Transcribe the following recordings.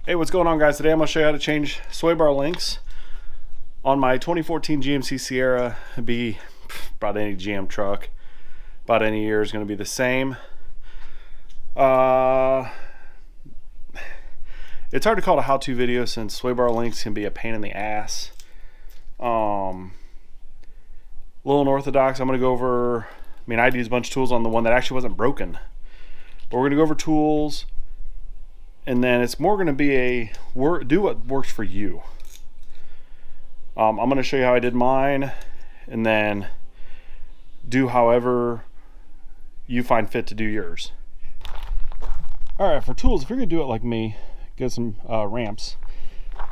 Hey, what's going on, guys? Today I'm going to show you how to change sway bar links on my 2014 GMC Sierra. It'd be about any GM truck, about any year is going to be the same. It's hard to call it a how-to video since sway bar links can be a pain in the ass. A little unorthodox. I'm going to go over, I'd use a bunch of tools on the one that actually wasn't broken. But we're going to go over tools, and then it's more going to be do what works for you. I'm going to show you how I did mine, and then do however you find fit to do yours. Alright, for tools, if you're going to do it like me, get some ramps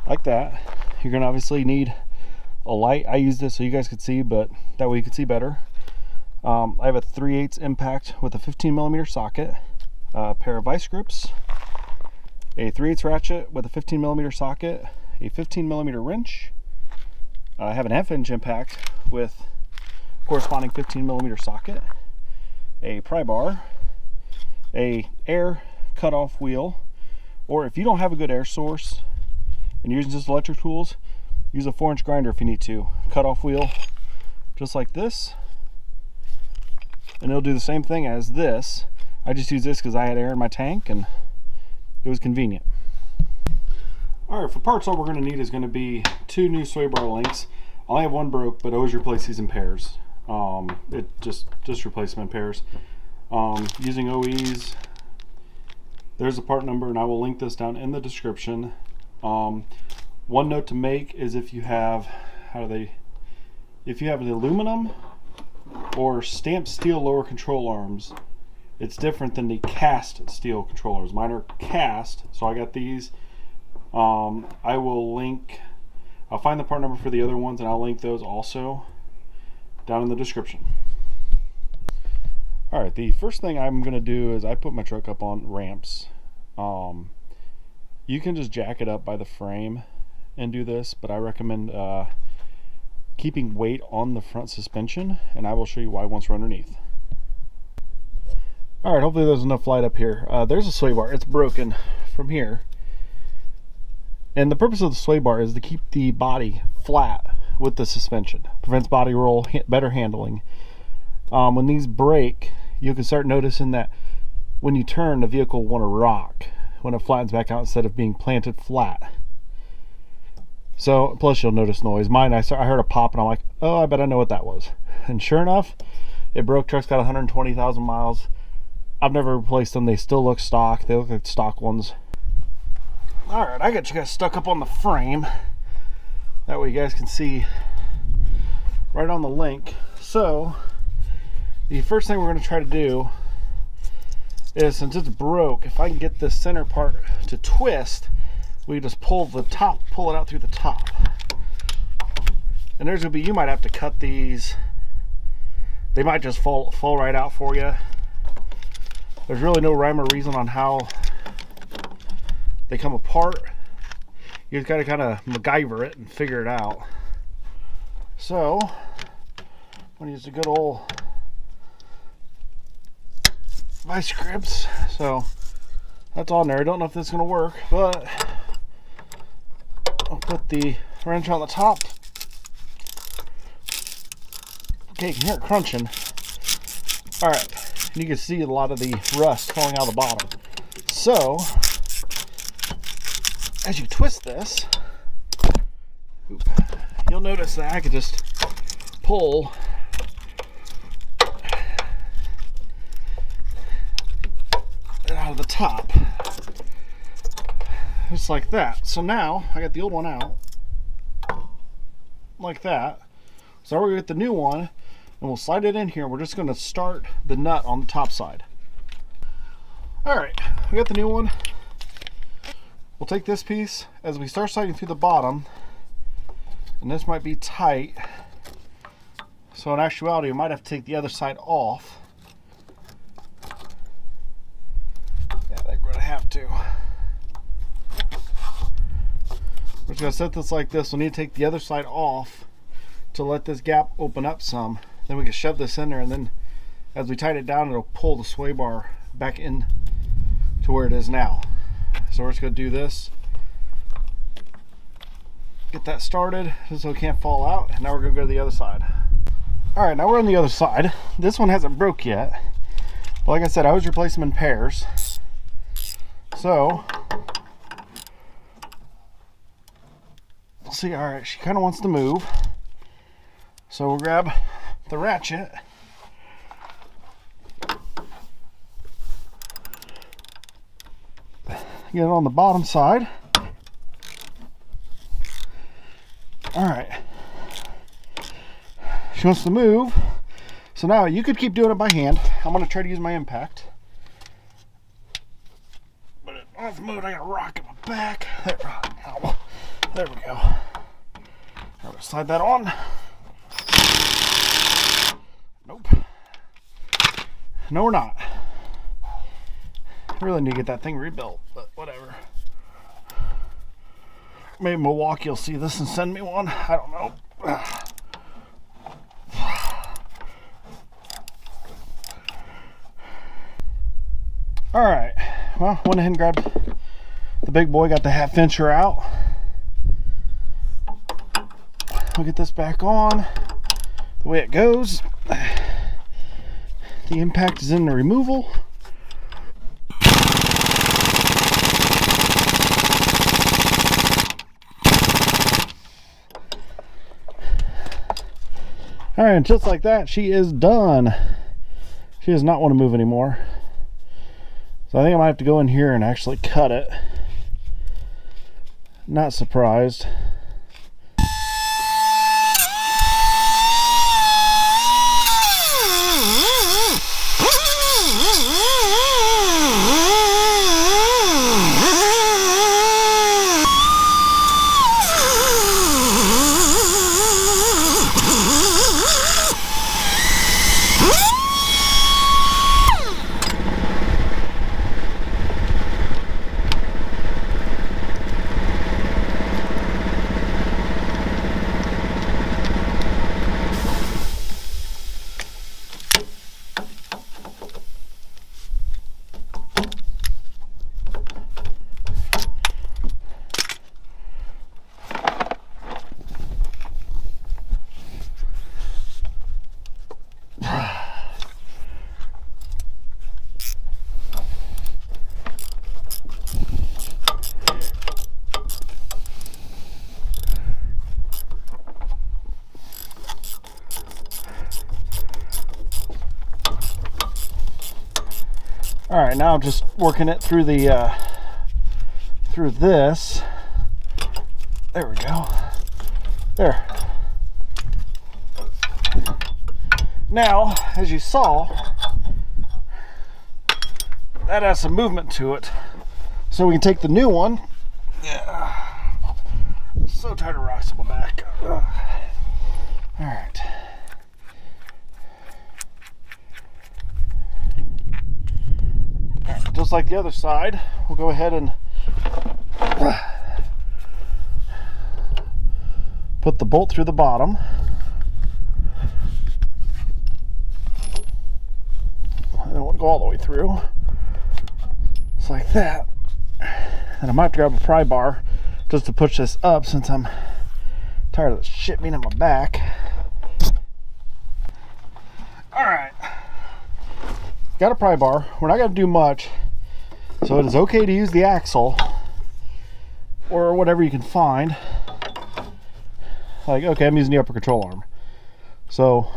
like that. You're going to obviously need a light. I use this so you guys could see, but that way you can see better. I have a 3/8 impact with a 15mm socket, a pair of vice grips, a 3/8 ratchet with a 15mm socket, a 15mm wrench. I have an 1/2" impact with corresponding 15mm socket, a pry bar, a air cutoff wheel, or if you don't have a good air source and you're using just electric tools, use a 4" grinder if you need to. Cutoff wheel just like this, and it'll do the same thing as this. I just use this because I had air in my tank and it was convenient. Alright, for parts, all we're going to need is going to be 2 new sway bar links. I only have one broke, but I always replace these in pairs. Just replace them in pairs. Using OEs, there's a part number, and I will link this down in the description. One note to make is if you have, if you have the aluminum or stamped steel lower control arms, it's different than the cast steel controllers. Mine are cast, so I got these. I will link, I'll find the part number for the other ones, and I'll link those also down in the description. Alright, the first thing I'm going to do is I put my truck up on ramps. You can just jack it up by the frame and do this, but I recommend keeping weight on the front suspension, and I will show you why once we're underneath. Alright, hopefully there's enough light up here. There's a sway bar. It's broken from here. And the purpose of the sway bar is to keep the body flat with the suspension. Prevents body roll, better handling. When these break, you can start noticing that when you turn, the vehicle will want to rock when it flattens back out instead of being planted flat. So, plus you'll notice noise. Mine, I heard a pop and I'm like, oh, I bet I know what that was. And sure enough, it broke. Truck's got 120,000 miles. I've never replaced them. They still look stock. They look like stock ones. Alright, I got you guys stuck up on the frame. That way you guys can see right on the link. So, the first thing we're going to try to do is, since it's broke, if I can get this center part to twist, we just pull the top, pull it out through the top. And there's going to be, you might have to cut these. They might just fall right out for you. There's really no rhyme or reason on how they come apart. You just gotta kind of MacGyver it and figure it out. So, I'm gonna use a good old vice grips. So, that's on there. I don't know if this is gonna work, but I'll put the wrench on the top. Okay, you can hear it crunching. Alright. You can see a lot of the rust falling out of the bottom. So, as you twist this, you'll notice that I could just pull it out of the top, just like that. So now I got the old one out, like that. So we're gonna get the new one, and we'll slide it in here. We're just going to start the nut on the top side. Alright, we got the new one. We'll take this piece as we start sliding through the bottom, and this might be tight, so in actuality we might have to take the other side off. Yeah, I think we're going to have to. We're just going to set this like this. We'll need to take the other side off to let this gap open up some. Then we can shove this in there, and then as we tighten it down, it'll pull the sway bar back in to where it is now. So we're just going to do this Get that started so it can't fall out. And now we're gonna go to the other side. All right, now we're on the other side. This one hasn't broke yet. But like I said, I always replace them in pairs. So, we'll see. All right, she kind of wants to move. So we'll grab the ratchet. Get it on the bottom side. All right. She wants to move. So now you could keep doing it by hand. I'm going to try to use my impact. But it wants to move. I got a rock in my back. There we go. I'm going to slide that on. Nope. No, we're not. I really need to get that thing rebuilt, but whatever. Maybe Milwaukee will see this and send me one. I don't know. All right. Well, went ahead and grabbed the big boy. Got the half incher out. We'll get this back on the way it goes. The impact is in the removal. All right, and just like that, she is done. She does not want to move anymore. So I think I might have to go in here and actually cut it. Not surprised. All right, now I'm just working it through the through this. There we go. There. Now, as you saw, that has some movement to it. So we can take the new one. Yeah. I'm so tired of rocks on my back. Ugh. All right. Just like the other side, we'll go ahead and put the bolt through the bottom. I don't want to go all the way through. Just like that. And I might have to grab a pry bar just to push this up since I'm tired of the shit being on my back. Alright. Got a pry bar. We're not going to do much. So it is okay to use the axle or whatever you can find. Like, okay, I'm using the upper control arm. So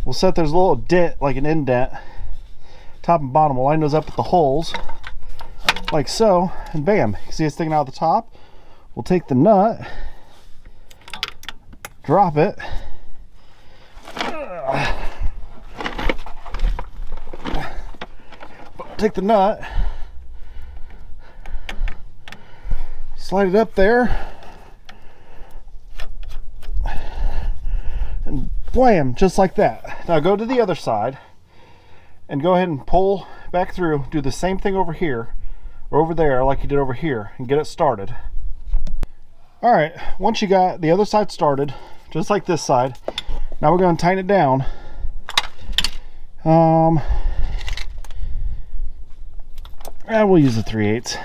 we'll set there's a little dent, like an indent, top and bottom. We'll line those up with the holes, like so, and bam. You see it sticking out the top? We'll take the nut, drop it, take the nut, slide it up there, and blam, just like that. Now go to the other side and go ahead and pull back through. Do the same thing over here or over there like you did over here and get it started. All right, once you got the other side started, just like this side, now we're going to tighten it down. And we'll use the 3/8.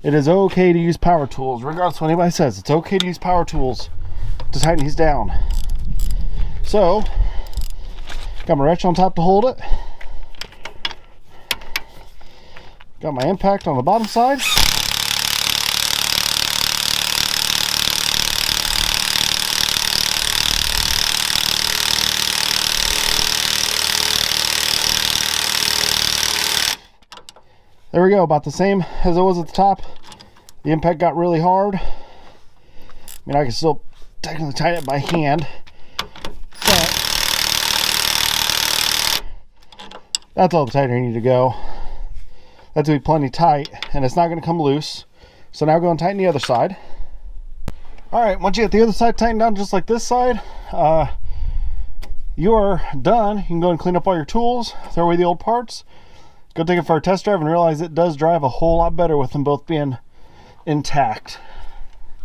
It is okay to use power tools, regardless of what anybody says. It's okay to use power tools to tighten these down. So, got my wrench on top to hold it. Got my impact on the bottom side. There we go, about the same as it was at the top. The impact got really hard. I mean, I can still technically tighten it by hand, but that's all the tighter you need to go. That's gonna be plenty tight, and it's not gonna come loose. So now go and tighten the other side. All right, once you get the other side tightened down just like this side, you are done. You can go and clean up all your tools, throw away the old parts, go take it for a test drive, and realize it does drive a whole lot better with them both being intact.